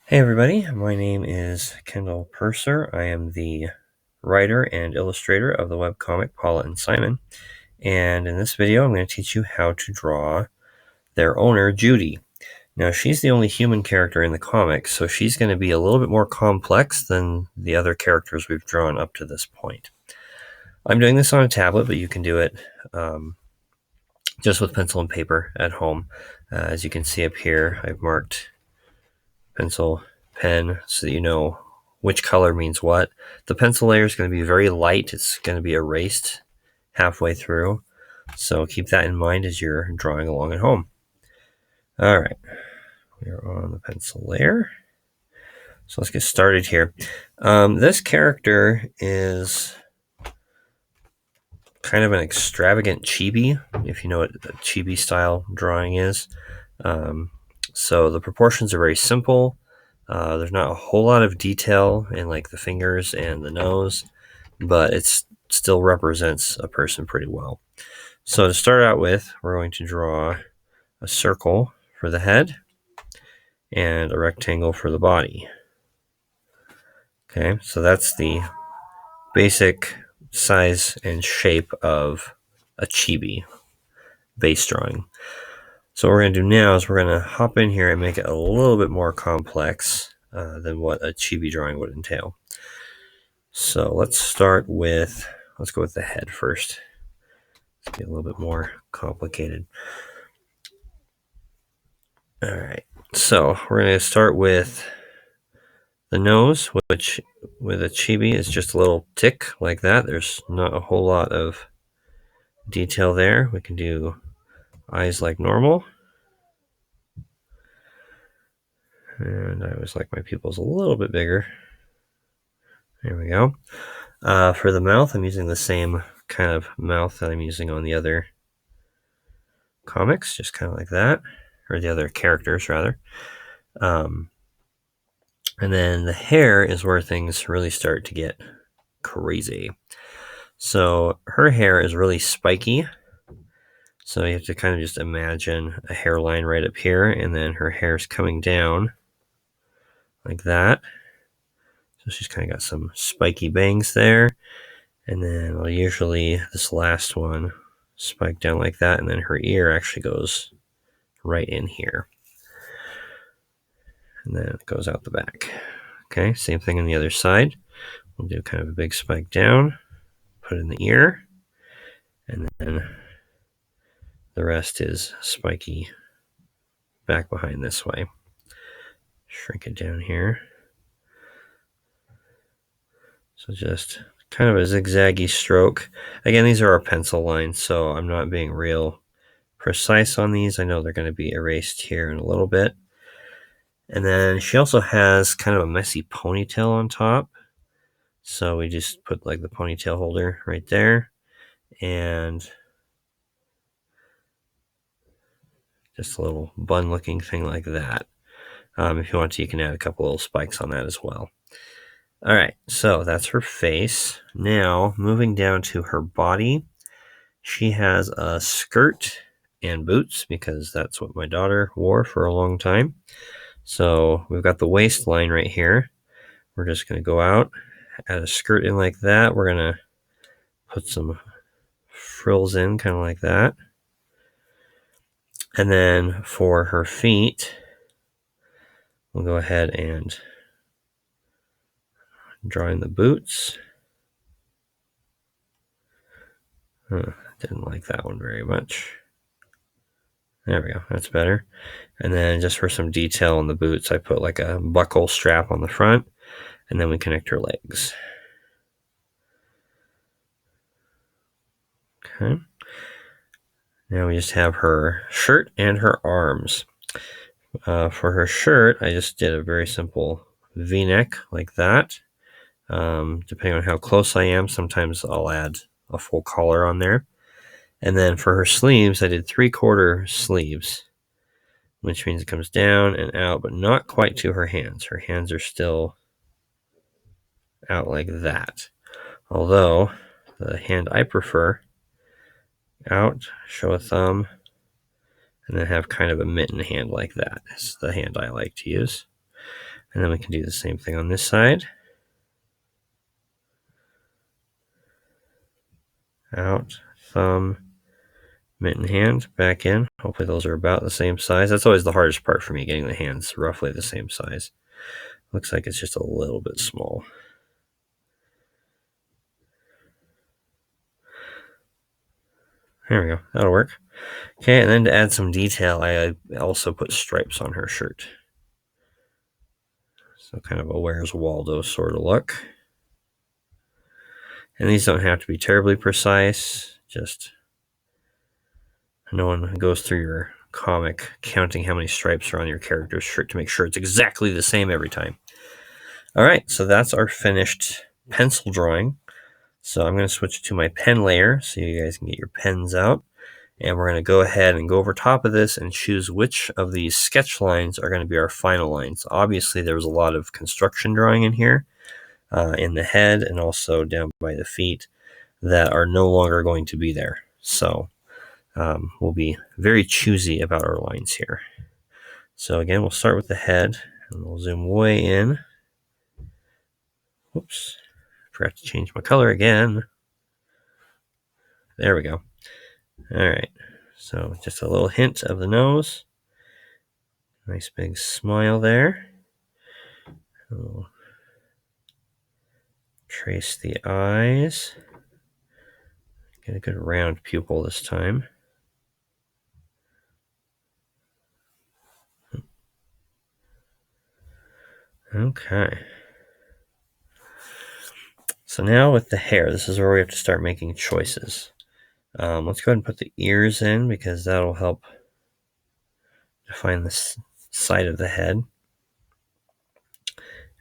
Hey everybody, my name is Kendall Purser. I am the writer and illustrator of the webcomic Paula Simon, and in this video I'm going to teach you how to draw their owner, Judy. Now she's the only human character in the comic, so she's going to be a little bit more complex than the other characters we've drawn up to this point. I'm doing this on a tablet, but you can do it just with pencil and paper at home. As you can see up here, I've marked pencil, pen, so that you know which color means what. The pencil layer is going to be very light. It's going to be erased halfway through. So keep that in mind as you're drawing along at home. All right, we're on the pencil layer. So let's get started here. This character is kind of an extravagant chibi, if you know what a chibi style drawing is. So the proportions are very simple. There's not a whole lot of detail in like the fingers and the nose, but it still represents a person pretty well. So to start out with, we're going to draw a circle for the head and a rectangle for the body. Okay, so that's the basic size and shape of a chibi base drawing. So what we're going to do now is we're going to hop in here and make it a little bit more complex than what a chibi drawing would entail. So let's go with the head first. Let's get a little bit more complicated. All right, so we're going to start with the nose, which with a chibi is just a little tick like that. There's not a whole lot of detail there. We can do eyes like normal. And I always like my pupils a little bit bigger. There we go. For the mouth, I'm using the same kind of mouth that I'm using on the other comics, just kind of like that, or the other characters rather. And then the hair is where things really start to get crazy. So her hair is really spiky. So you have to kind of just imagine a hairline right up here, and then her hair's coming down like that. So she's kind of got some spiky bangs there. And then I'll usually, this last one, spike down like that, and then her ear actually goes right in here. And then it goes out the back. Okay, same thing on the other side. We'll do kind of a big spike down, put it in the ear, and then the rest is spiky back behind this way. Shrink it down here. So just kind of a zigzaggy stroke. Again, these are our pencil lines, so I'm not being real precise on these. I know they're going to be erased here in a little bit. And then she also has kind of a messy ponytail on top. So we just put like the ponytail holder right there. And just a little bun looking thing like that. If you want to, you can add a couple little spikes on that as well. All right, so that's her face. Now, moving down to her body, she has a skirt and boots because that's what my daughter wore for a long time. So we've got the waistline right here. We're just going to go out, add a skirt in like that. We're going to put some frills in kind of like that. And then for her feet, we'll go ahead and draw in the boots. Didn't like that one very much. There we go, that's better. And then just for some detail on the boots, I put like a buckle strap on the front, and then we connect her legs. Okay. Now we just have her shirt and her arms. For her shirt, I just did a very simple V-neck like that. Depending on how close I am, sometimes I'll add a full collar on there. And then for her sleeves, I did 3/4 sleeves, which means it comes down and out, but not quite to her hands. Her hands are still out like that. Although the hand I prefer, out, show a thumb, and then have kind of a mitten hand like that. It's the hand I like to use. And then we can do the same thing on this side. Out, thumb, mitten hand, back in. Hopefully those are about the same size. That's always the hardest part for me, getting the hands roughly the same size. Looks like it's just a little bit small. There we go. That'll work. Okay, and then to add some detail, I also put stripes on her shirt. So kind of a Where's Waldo sort of look. And these don't have to be terribly precise. Just no one goes through your comic counting how many stripes are on your character's shirt to make sure it's exactly the same every time. All right, so that's our finished pencil drawing. So I'm going to switch to my pen layer so you guys can get your pens out. And we're going to go ahead and go over top of this and choose which of these sketch lines are going to be our final lines. Obviously, there was a lot of construction drawing in here, in the head and also down by the feet, that are no longer going to be there. So we'll be very choosy about our lines here. So again, we'll start with the head and we'll zoom way in. Whoops, forgot to change my color again. There we go. All right, so just a little hint of the nose. Nice big smile there. We'll trace the eyes. Get a good round pupil this time. Okay. So now with the hair, this is where we have to start making choices. Let's go ahead and put the ears in because that'll help define the side of the head.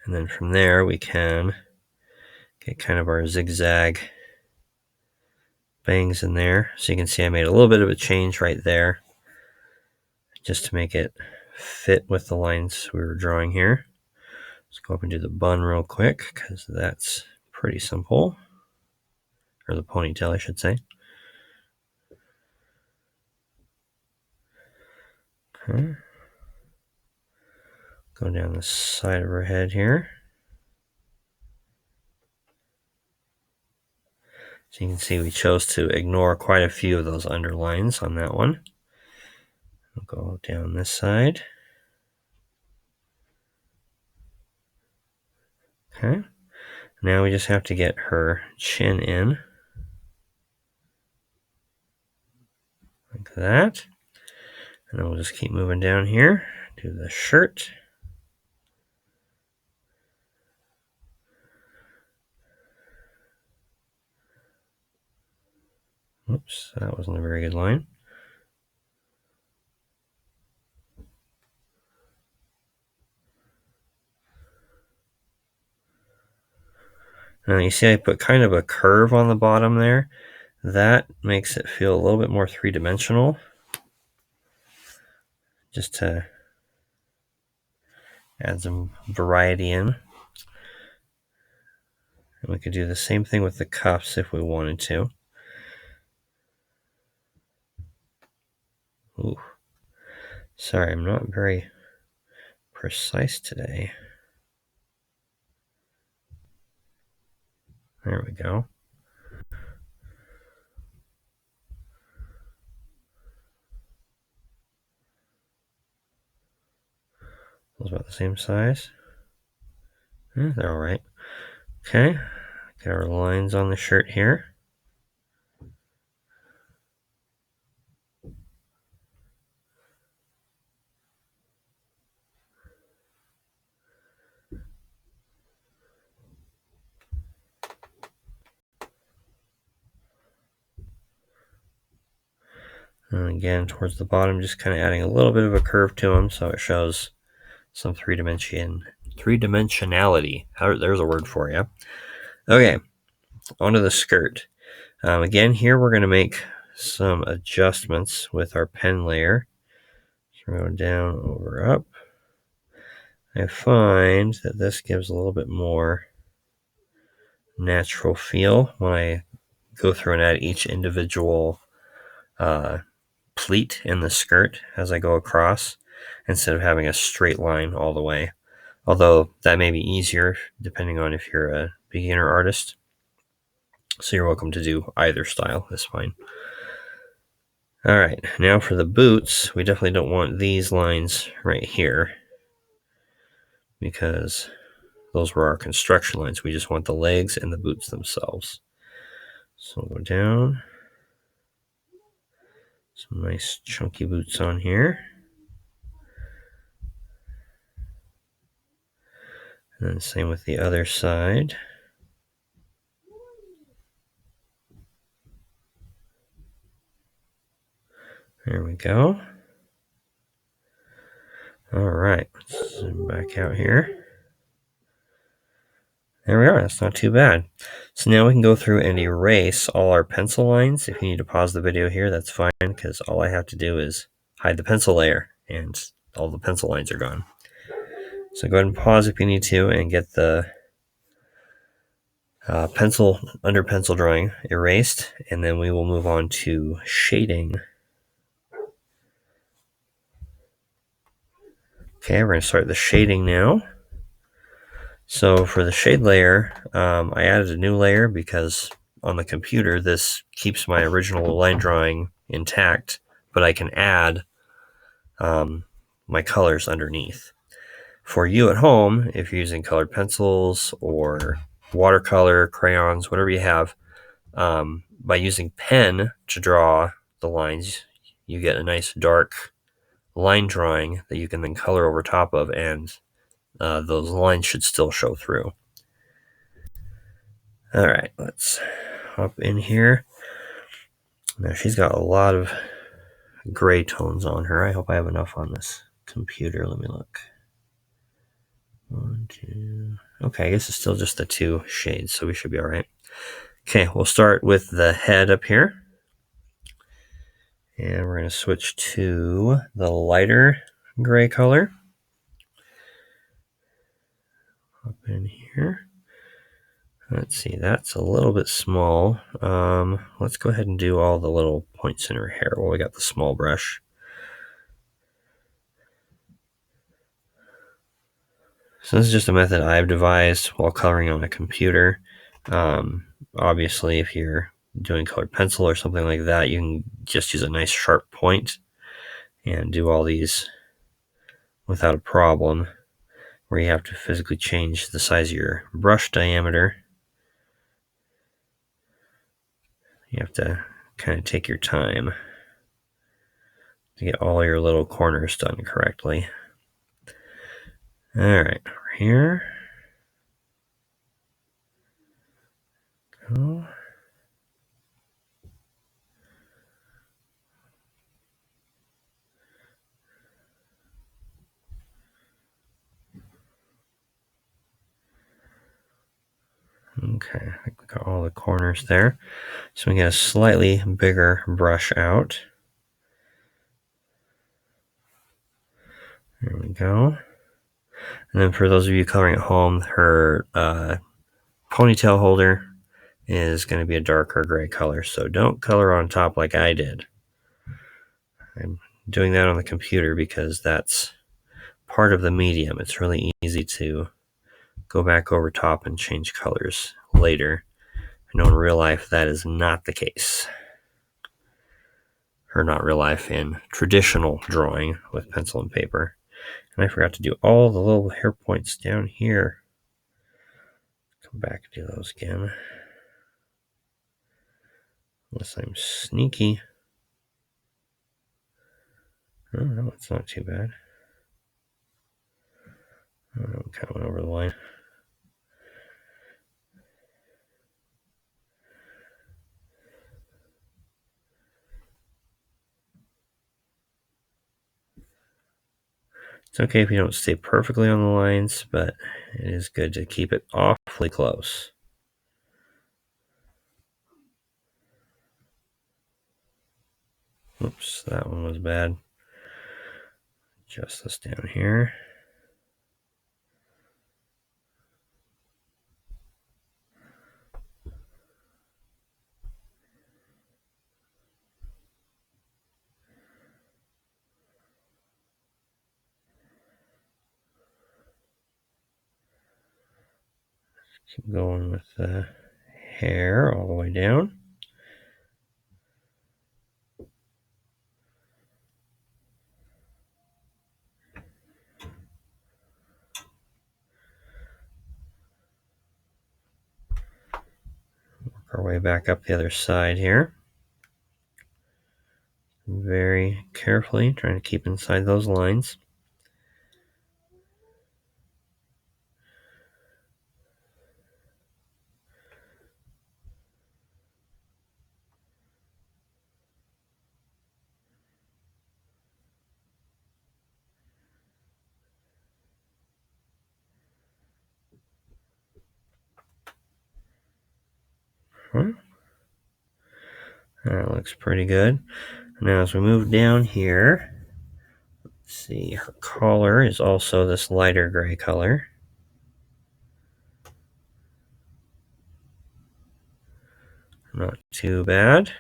And then from there, we can get kind of our zigzag bangs in there. So you can see I made a little bit of a change right there just to make it fit with the lines we were drawing here. Let's go up and do the bun real quick because that's pretty simple. Or the ponytail, I should say. Okay. Go down the side of her head here. So you can see we chose to ignore quite a few of those underlines on that one. We'll go down this side. Okay. Now we just have to get her chin in. Like that. And then we'll just keep moving down here. Do the shirt. Oops, that wasn't a very good line. Now you see I put kind of a curve on the bottom there. That makes it feel a little bit more three-dimensional. Just to add some variety in. And we could do the same thing with the cuffs if we wanted to. Ooh. Sorry, I'm not very precise today. There we go. Those about the same size. Yeah, they're all right. Okay, get our lines on the shirt here. And again, towards the bottom, just kind of adding a little bit of a curve to them so it shows some three-dimensionality. There's a word for you. Okay, onto the skirt. Again, here we're going to make some adjustments with our pen layer. So go down, over, up. I find that this gives a little bit more natural feel when I go through and add each individual pleat in the skirt as I go across, instead of having a straight line all the way. although that may be easier depending on if you're a beginner artist. So you're welcome to do either style, that's fine. All right, now for the boots, we definitely don't want these lines right here because those were our construction lines. We just want the legs and the boots themselves. So we'll go down. Some nice chunky boots on here. And then same with the other side. There we go. All right, let's zoom back out here. There we are, that's not too bad. So now we can go through and erase all our pencil lines. If you need to pause the video here, that's fine, because all I have to do is hide the pencil layer and all the pencil lines are gone. So go ahead and pause if you need to and get the pencil drawing erased, and then we will move on to shading. Okay, we're going to start the shading now. So for the shade layer, I added a new layer because on the computer this keeps my original line drawing intact, but I can add my colors underneath. For you at home, if you're using colored pencils or watercolor, crayons, whatever you have, by using pen to draw the lines, you get a nice dark line drawing that you can then color over top of, and those lines should still show through. All right, let's hop in here. Now she's got a lot of gray tones on her. I hope I have enough on this computer. Let me look. 1, 2. Okay, I guess it's still just the 2 shades, so we should be all right. Okay, we'll start with the head up here. And we're going to switch to the lighter gray color. Up in here. Let's see, that's a little bit small. Let's go ahead and do all the little points in her hair while we got the small brush. So this is just a method I've devised while coloring on a computer. Obviously, if you're doing colored pencil or something like that, you can just use a nice sharp point and do all these without a problem, where you have to physically change the size of your brush diameter. You have to kind of take your time to get all your little corners done correctly. All right, over here. Go. Okay, I think we got all the corners there. So we get a slightly bigger brush out. There we go. And then for those of you coloring at home, her ponytail holder is going to be a darker gray color. So don't color on top like I did. I'm doing that on the computer because that's part of the medium. It's really easy to go back over top and change colors later. I know in real life that is not the case. Or not real life, in traditional drawing with pencil and paper. And I forgot to do all the little hair points down here. Come back and do those again. Unless I'm sneaky. Oh, no, it's not too bad. Oh, I kind of went over the line. It's okay if you don't stay perfectly on the lines, but it is good to keep it awfully close. Oops, that one was bad. Adjust this down here. Keep going with the hair all the way down. Work our way back up the other side here. Very carefully, trying to keep inside those lines. That looks pretty good. Now as we move down here, let's see, her collar is also this lighter gray color. Not too bad.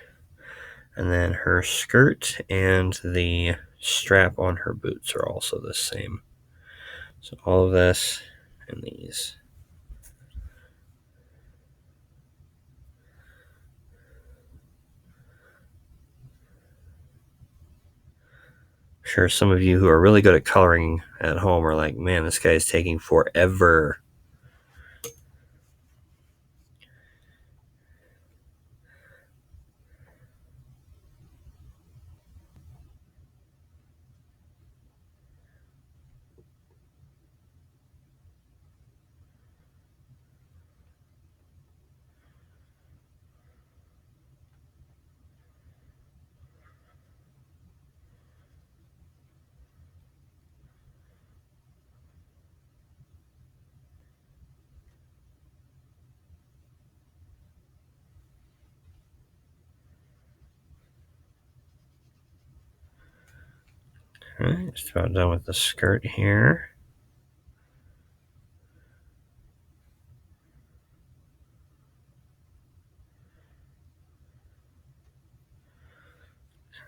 And then her skirt and the strap on her boots are also the same. So all of this and these. I'm sure some of you who are really good at coloring at home are like, man, this guy is taking forever. All right, just about done with the skirt here.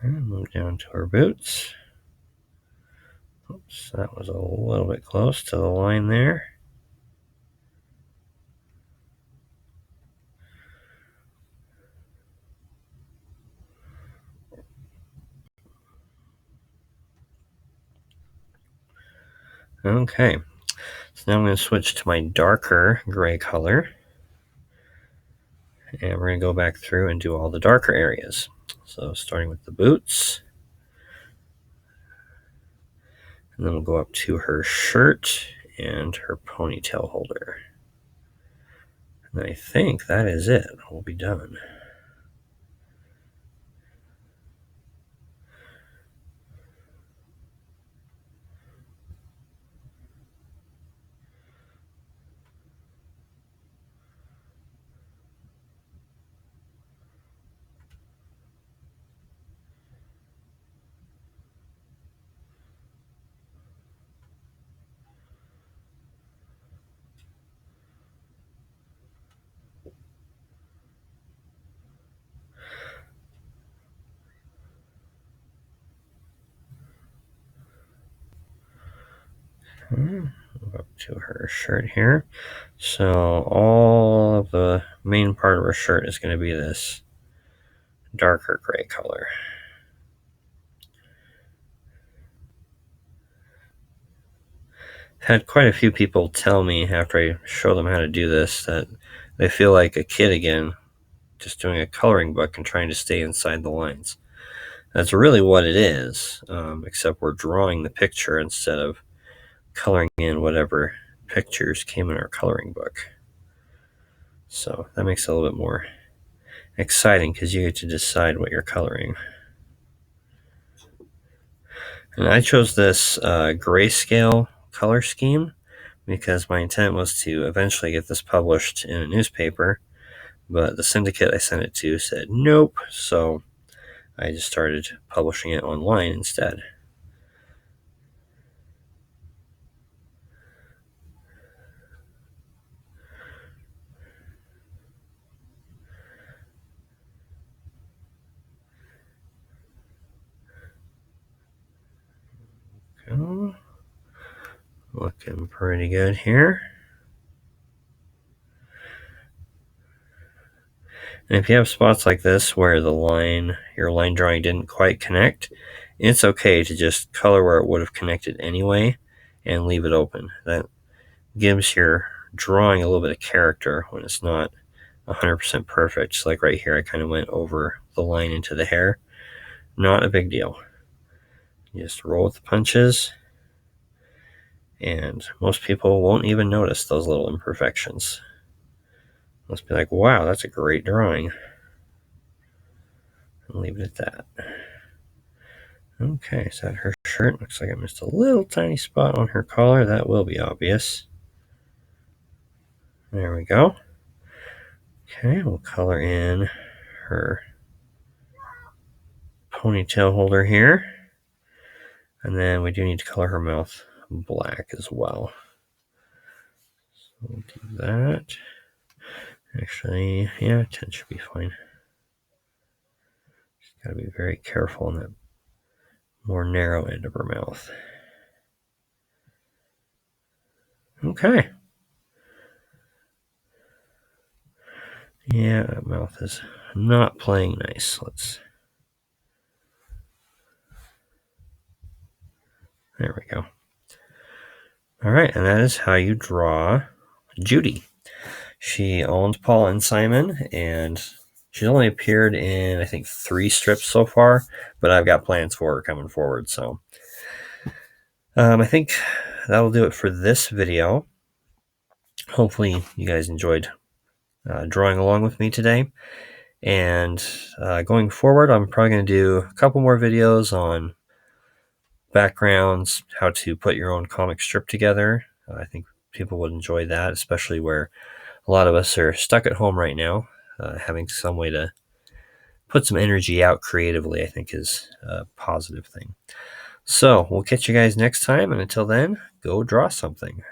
And move down to her boots. Oops, that was a little bit close to the line there. Okay, so now I'm going to switch to my darker gray color. And we're going to go back through and do all the darker areas. So starting with the boots. And then we'll go up to her shirt and her ponytail holder. And I think that is it. We'll be done. Move up to her shirt here. So all of the main part of her shirt is going to be this darker gray color. Had quite a few people tell me after I show them how to do this that they feel like a kid again, just doing a coloring book and trying to stay inside the lines. That's really what it is, except we're drawing the picture instead of coloring in whatever pictures came in our coloring book. So that makes it a little bit more exciting because you get to decide what you're coloring. And I chose this grayscale color scheme because my intent was to eventually get this published in a newspaper, but the syndicate I sent it to said nope, so I just started publishing it online instead. Looking pretty good here. And if you have spots like this where your line drawing didn't quite connect, it's okay to just color where it would have connected anyway and leave it open. That gives your drawing a little bit of character when it's not 100% perfect. Just like right here, I kind of went over the line into the hair. Not a big deal. You just roll with the punches, and most people won't even notice those little imperfections. Must be like, wow, that's a great drawing. And leave it at that. Okay, is that her shirt? Looks like I missed a little tiny spot on her collar. That will be obvious. There we go. Okay, we'll color in her ponytail holder here. And then we do need to color her mouth black as well. So we'll do that. Actually, yeah, 10 should be fine. Just gotta be very careful on that more narrow end of her mouth. Okay. Yeah, that mouth is not playing nice. There we go. All right, and that is how you draw Judy. She owns Paula Simon, and she's only appeared in, I think, 3 strips so far, but I've got plans for her coming forward. So I think that'll do it for this video. Hopefully you guys enjoyed drawing along with me today. And going forward, I'm probably going to do a couple more videos on backgrounds, how to put your own comic strip together. I think people would enjoy that, especially where a lot of us are stuck at home right now. Having some way to put some energy out creatively, I think, is a positive thing. So we'll catch you guys next time, and until then, go draw something.